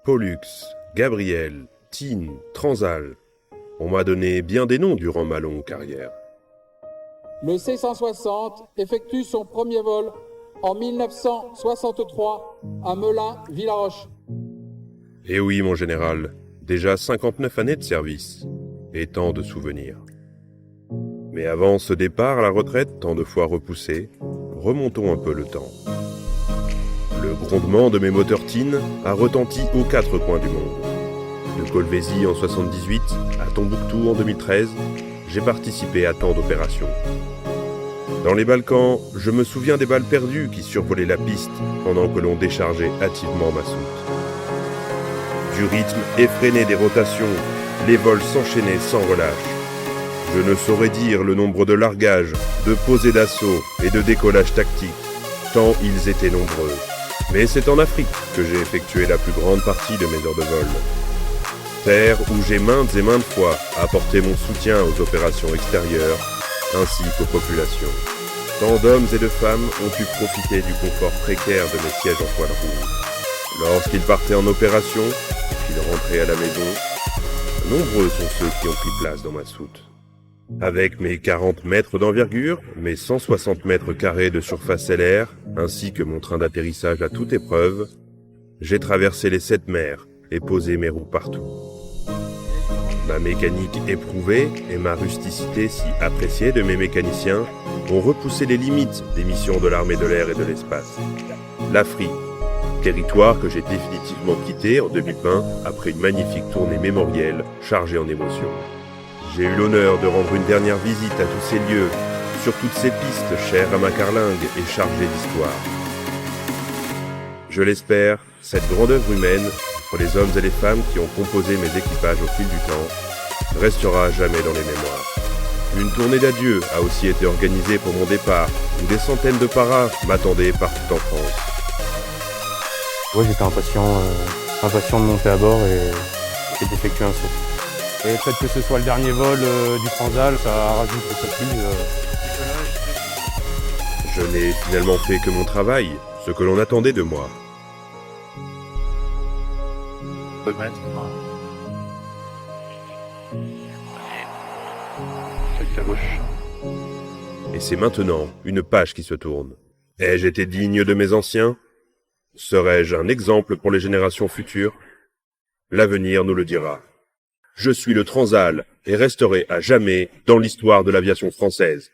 Pollux, Gabriel, Tine, Transal. On m'a donné bien des noms durant ma longue carrière. Le C-160 effectue son premier vol en 1963 à Melun-Villaroche. Eh oui, mon général, déjà 59 années de service, et tant de souvenirs. Mais avant ce départ à la retraite, tant de fois repoussé, remontons un peu le temps. Le grondement de mes moteurs Tine a retenti aux quatre coins du monde. De Colvézi en 78 à Tombouctou en 2013, j'ai participé à tant d'opérations. Dans les Balkans, je me souviens des balles perdues qui survolaient la piste pendant que l'on déchargeait hâtivement ma soute. Du rythme effréné des rotations, les vols s'enchaînaient sans relâche. Je ne saurais dire le nombre de largages, de posées d'assaut et de décollages tactiques, tant ils étaient nombreux. Mais c'est en Afrique que j'ai effectué la plus grande partie de mes heures de vol. Terre où j'ai maintes et maintes fois apporté mon soutien aux opérations extérieures, ainsi qu'aux populations. Tant d'hommes et de femmes ont pu profiter du confort précaire de mes sièges en toile rouge. Lorsqu'ils partaient en opération, qu'ils rentraient à la maison, nombreux sont ceux qui ont pris place dans ma soute. Avec mes 40 mètres d'envergure, mes 160 mètres carrés de surface LR, ainsi que mon train d'atterrissage à toute épreuve, j'ai traversé les 7 mers et posé mes roues partout. Ma mécanique éprouvée et ma rusticité si appréciée de mes mécaniciens ont repoussé les limites des missions de l'armée de l'air et de l'espace. L'Afrique, territoire que j'ai définitivement quitté en 2020 après une magnifique tournée mémorielle chargée en émotions. J'ai eu l'honneur de rendre une dernière visite à tous ces lieux, sur toutes ces pistes chères à ma carlingue et chargées d'histoire. Je l'espère, cette grande œuvre humaine, pour les hommes et les femmes qui ont composé mes équipages au fil du temps, restera à jamais dans les mémoires. Une tournée d'adieu a aussi été organisée pour mon départ, où des centaines de paras m'attendaient partout en France. Ouais, j'étais impatient de monter à bord et d'effectuer un saut. Et le fait que ce soit le dernier vol du Transal, ça rajoute le prestige. Je n'ai finalement fait que mon travail, ce que l'on attendait de moi. Et c'est maintenant une page qui se tourne. Ai-je été digne de mes anciens? Serais-je un exemple pour les générations futures? L'avenir nous le dira. Je suis le Transal et resterai à jamais dans l'histoire de l'aviation française.